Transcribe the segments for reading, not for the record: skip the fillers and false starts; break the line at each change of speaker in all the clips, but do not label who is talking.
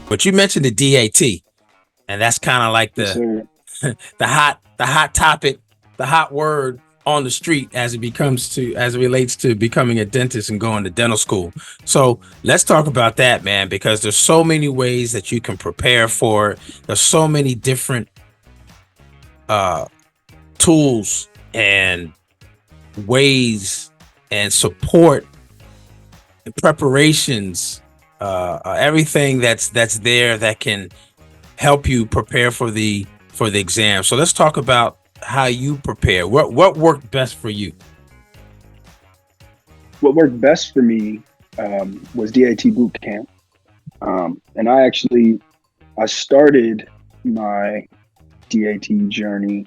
But you mentioned the DAT, and that's kind of like
Yes,
the
sir.
the hot topic, the hot word on the street as it relates to becoming a dentist and going to dental school. So let's talk about that, man, because there's so many ways that you can prepare for it. There's so many different uh tools and ways and support and preparations, everything that's there that can help you prepare for the exam. So let's talk about how you prepare. What worked best for you?
What worked best for me was DAT boot camp, and I started my DAT journey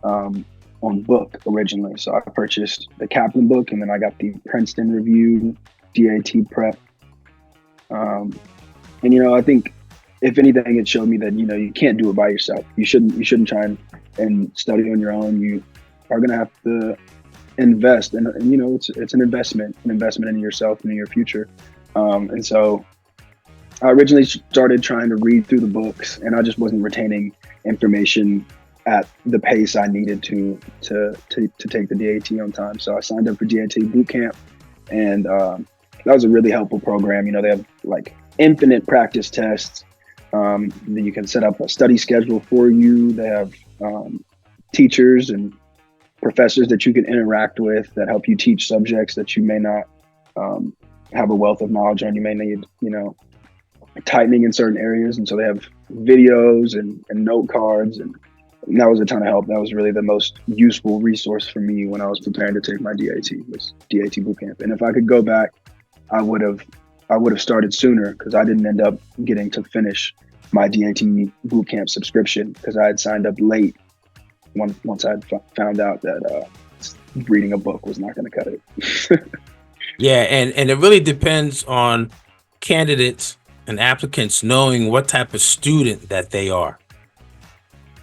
um, on book originally. So I purchased the Kaplan book, and then I got the Princeton Review DAT prep. Um, and I think if anything, it showed me that you can't do it by yourself. You shouldn't try and study on your own. You are gonna have to invest, and it's an investment in yourself and in your future. And so I originally started trying to read through the books, and I just wasn't retaining information at the pace I needed to take the DAT on time. So I signed up for DAT boot camp, and that was a really helpful program. They have like infinite practice tests. Then you can set up a study schedule for you. They have teachers and professors that you can interact with that help you teach subjects that you may not have a wealth of knowledge on. You may need, tightening in certain areas. And so they have videos and note cards. And that was a ton of help. That was really the most useful resource for me when I was preparing to take my DAT, was DAT bootcamp. And if I could go back, I would have started sooner, because I didn't end up getting to finish my DAT bootcamp subscription because I had signed up late once I'd found out that reading a book was not going to cut it.
Yeah, and it really depends on candidates and applicants knowing what type of student that they are,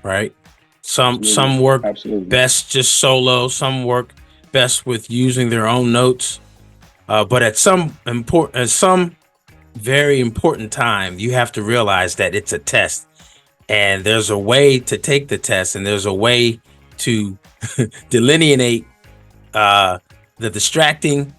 right? Some
Absolutely.
some work
Absolutely.
best just solo, some work best with using their own notes. But at some very important time, you have to realize that it's a test, and there's a way to take the test, and there's a way to delineate the distracting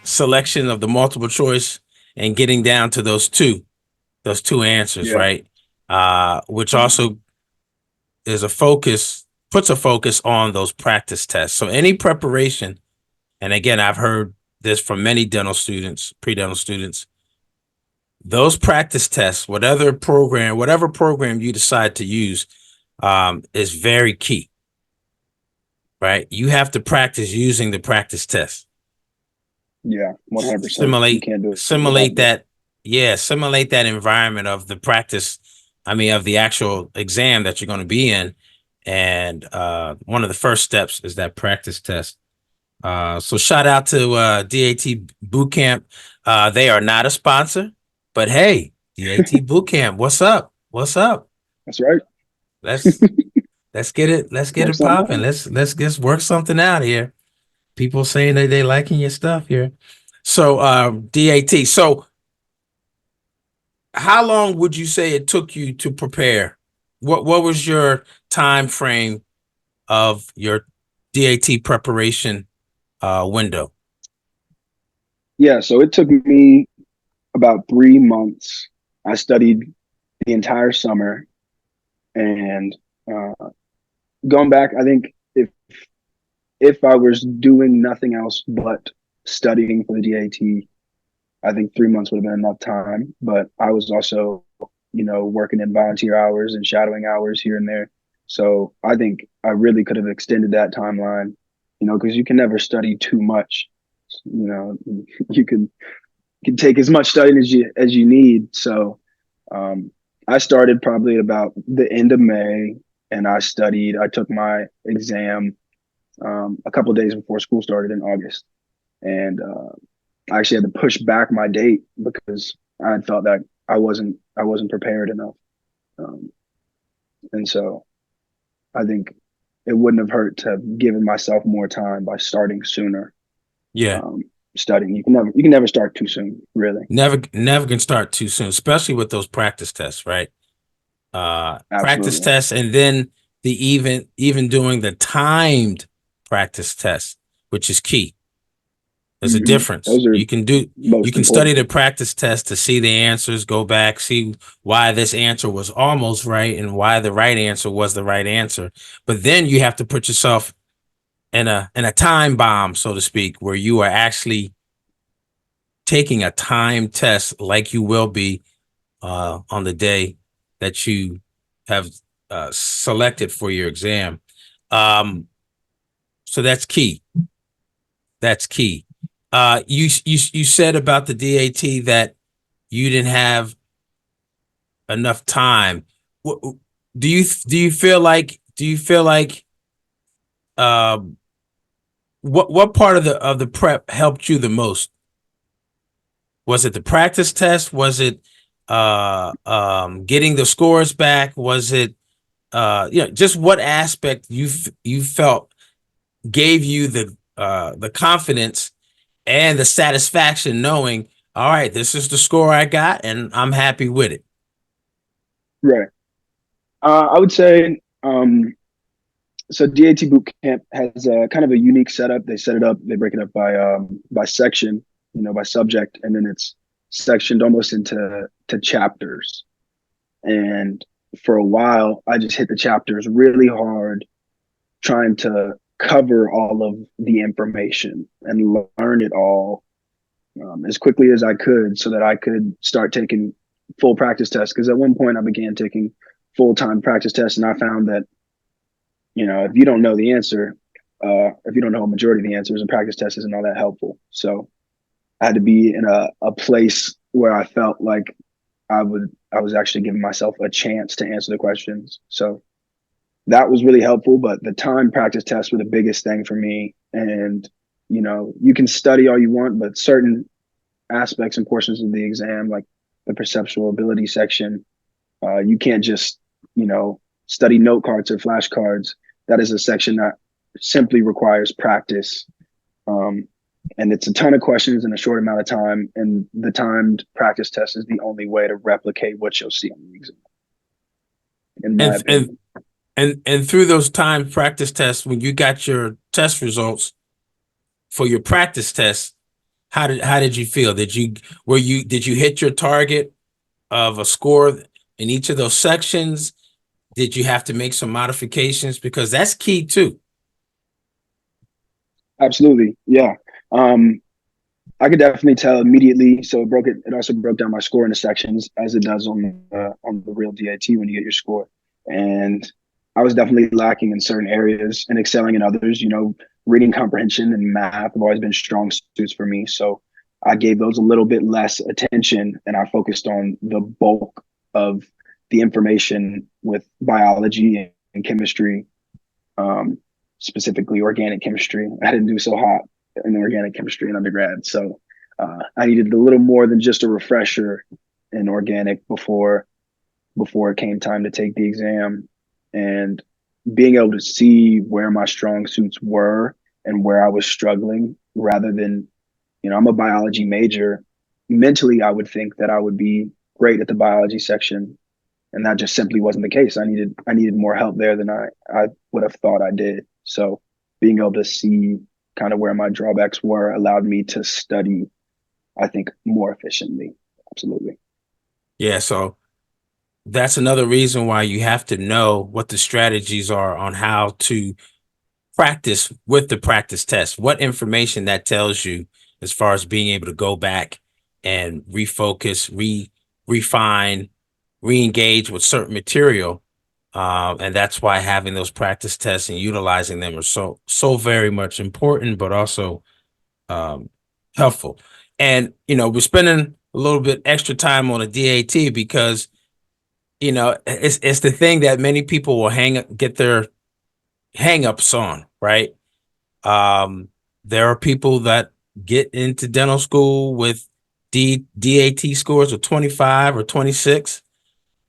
selection of the multiple choice and getting down to those two answers,
Yeah.
right? Which also puts a focus on those practice tests. So any preparation, and again, I've heard this from many dental students, pre-dental students, those practice tests, whatever program you decide to use, is very key, right? You have to practice using the practice test.
Yeah. 100%. You
Simulate,
can't do it
simulate
without it.
that. Yeah, simulate that environment of the practice. I mean, of the actual exam that you're going to be in. And one of the first steps is that practice test. So shout out to DAT Bootcamp. They are not a sponsor, but hey, DAT Bootcamp, what's up? What's up?
That's right.
Let's let's get it. Let's get
Work
it
something
popping.
out.
Let's just work something out here. People saying that they liking your stuff here. So DAT. So how long would you say it took you to prepare? What was your time frame of your DAT preparation window?
Yeah. So it took me about 3 months. I studied the entire summer, and uh, going back, I think if I was doing nothing else but studying for the DAT, I think 3 months would have been enough time. But I was also, working in volunteer hours and shadowing hours here and there. So I think I really could have extended that timeline, because you can never study too much. You know, you can take as much studying as you need. So um, I started probably at about the end of May, and I studied. I took my exam a couple of days before school started in August, and I actually had to push back my date because I had felt that I wasn't prepared enough, um, and so I think it wouldn't have hurt to have given myself more time by starting sooner.
Yeah.
Um, studying. You can never start too soon, really.
Never can start too soon, especially with those practice tests, right? Practice
Absolutely.
tests, and then the even doing the timed practice test, which is key. There's a difference.
Those are
You
most
can study
important.
the practice test to see the answers, go back, see why this answer was almost right and why the right answer was the right answer. But then you have to put yourself in a time bomb, so to speak, where you are actually taking a time test like you will be on the day that you have selected for your exam. So that's key. That's key. You said about the DAT that you didn't have enough time. Do you feel like um what part of the prep helped you the most? Was it the practice test? Was it getting the scores back? Was it just what aspect you felt gave you the confidence and the satisfaction knowing, all right, this is the score I got and I'm happy with it.
Right. I would say so. DAT boot camp has a kind of a unique setup. They set it up. They break it up by section, by subject, and then it's sectioned almost into chapters. And for a while, I just hit the chapters really hard, trying to cover all of the information and learn it all as quickly as I could so that I could start taking full practice tests. Because at one point I began taking full-time practice tests, and I found that, if you don't know the answer, if you don't know a majority of the answers, a practice test isn't all that helpful. So I had to be in a place where I felt like I was actually giving myself a chance to answer the questions. So that was really helpful. But the time practice tests were the biggest thing for me. And, you can study all you want, but certain aspects and portions of the exam, like the perceptual ability section, you can't just, study note cards or flashcards. That is a section that simply requires practice. And it's a ton of questions in a short amount of time. And the timed practice test is the only way to replicate what you'll see on the exam, in my
And
opinion.
and through those time practice tests, when you got your test results for your practice test, how did you feel? Did you hit your target of a score in each of those sections? Did you have to make some modifications? Because that's key too.
Absolutely. Yeah. I could definitely tell immediately. So it also broke down my score into sections, as it does on the real DAT when you get your score. And I was definitely lacking in certain areas and excelling in others. Reading comprehension and math have always been strong suits for me. So I gave those a little bit less attention, and I focused on the bulk of the information with biology and chemistry, specifically organic chemistry. I didn't do so hot in organic chemistry in undergrad. So I needed a little more than just a refresher in organic before it came time to take the exam. And being able to see where my strong suits were and where I was struggling, rather than, I'm a biology major. Mentally, I would think that I would be great at the biology section, and that just simply wasn't the case. I needed more help there than I would have thought I did. So being able to see kind of where my drawbacks were allowed me to study, I think, more efficiently. Absolutely.
Yeah, so that's another reason why you have to know what the strategies are on how to practice with the practice test, what information that tells you as far as being able to go back and refocus, refine, re-engage with certain material. And that's why having those practice tests and utilizing them are so very much important, but also helpful. And we're spending a little bit extra time on a DAT because it's the thing that many people will get their hang-ups on, right? There are people that get into dental school with DAT scores of 25 or 26.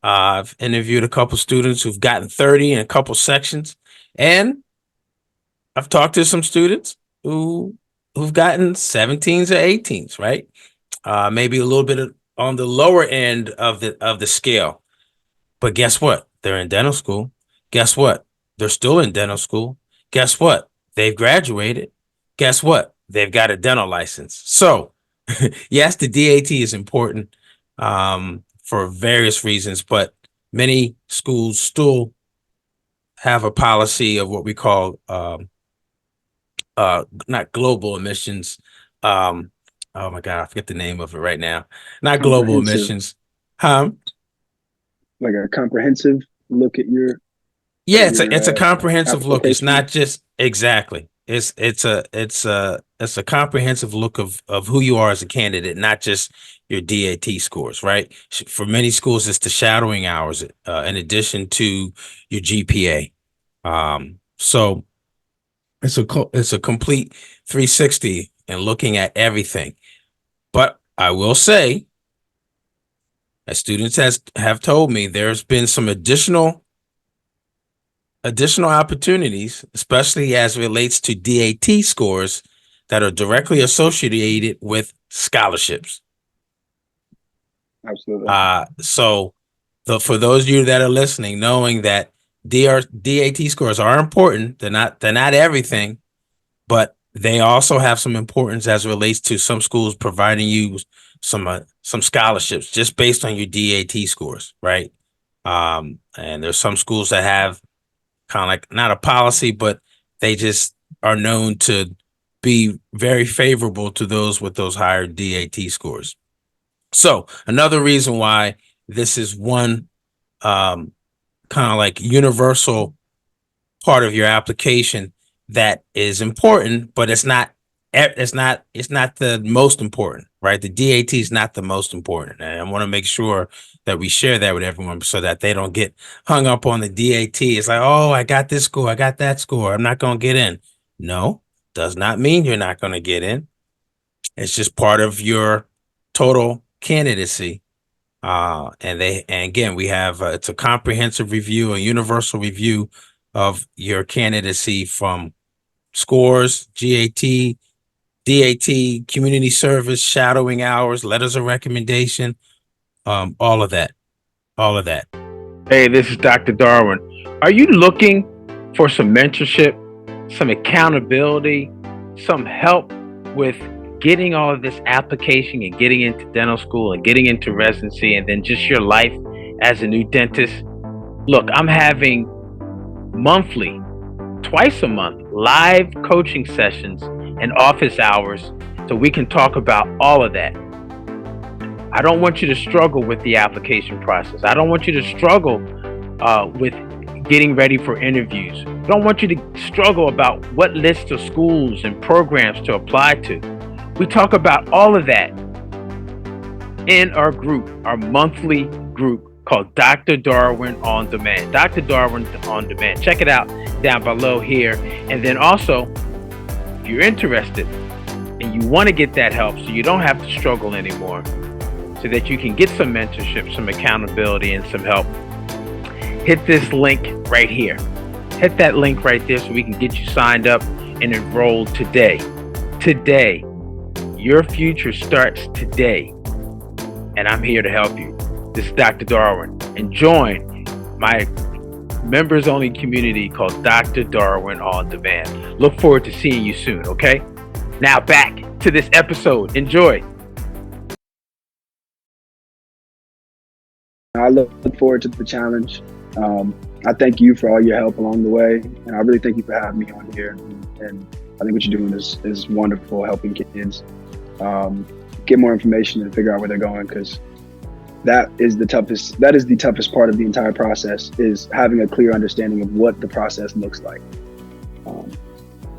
I've interviewed a couple students who've gotten 30 in a couple sections, and I've talked to some students who who've gotten 17s or 18s, right? Maybe a little bit on the lower end of the scale. But guess what? They're in dental school. Guess what? They're still in dental school. Guess what? They've graduated. Guess what? They've got a dental license. So, yes, the DAT is important for various reasons, but many schools still have a policy of what we call not global admissions. Oh my God, I forget the name of it right now. Not global admissions.
Like a comprehensive look at your
Yeah, it's a comprehensive look. It's
application.
not just exactly. It's a comprehensive look of who you are as a candidate, not just your DAT scores, right? For many schools, it's the shadowing hours in addition to your GPA. So it's a complete 360 and looking at everything. But I will say, as students have told me, there's been some additional opportunities, especially as it relates to DAT scores that are directly associated with scholarships.
Absolutely.
So for those of you that are listening, knowing that DAT scores are important, they're not everything, but they also have some importance as it relates to some schools providing you some scholarships just based on your DAT scores, right? And there's some schools that have kind of like not a policy, but they just are known to be very favorable to those with those higher DAT scores. So another reason why this is one kind of like universal part of your application that is important, but it's not the most important, right? The DAT is not the most important. And I want to make sure that we share that with everyone so that they don't get hung up on the DAT. It's like, oh, I got this score, I got that score, I'm not going to get in. No, does not mean you're not going to get in. It's just part of your total candidacy. And again, we have it's a comprehensive review, a universal review of your candidacy from scores, GAT, DAT, community service, shadowing hours, letters of recommendation, all of that. Hey, this is Dr. Darwin. Are you looking for some mentorship, some accountability, some help with getting all of this application and getting into dental school and getting into residency and then just your life as a new dentist? Look, I'm having monthly, twice a month, live coaching sessions and office hours so we can talk about all of that. I don't want you to struggle with the application process. I don't want you to struggle with getting ready for interviews. I don't want you to struggle about what list of schools and programs to apply to. We talk about all of that in our group, our monthly group called Dr. Darwin On Demand. Dr. Darwin On Demand. Check it out down below here. And then also, if you're interested and you want to get that help so you don't have to struggle anymore, so that you can get some mentorship, some accountability, and some help, hit this link right here. Hit that link right there so we can get you signed up and enrolled today. Today. Your future starts today. And I'm here to help you. This is Dr. Darwin. And join my members-only community called Dr. Darwin On Demand. Look forward to seeing you soon, okay? Now back to this episode. Enjoy.
I look forward to the challenge. I thank you for all your help along the way, and I really thank you for having me on here. And I think what you're doing is wonderful, helping kids get more information and figure out where they're going, because that is the toughest part of the entire process, is having a clear understanding of what the process looks like.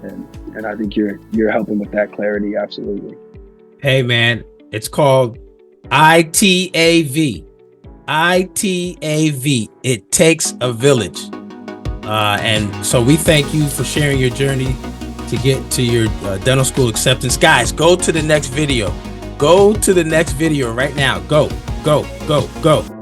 And I think you're helping with that clarity. Absolutely. Hey man, it's called ITAV. ITAV. It takes a village. And so we thank you for sharing your journey to get to your dental school acceptance. Guys, go to the next video. Go to the next video right now. Go, go, go, go.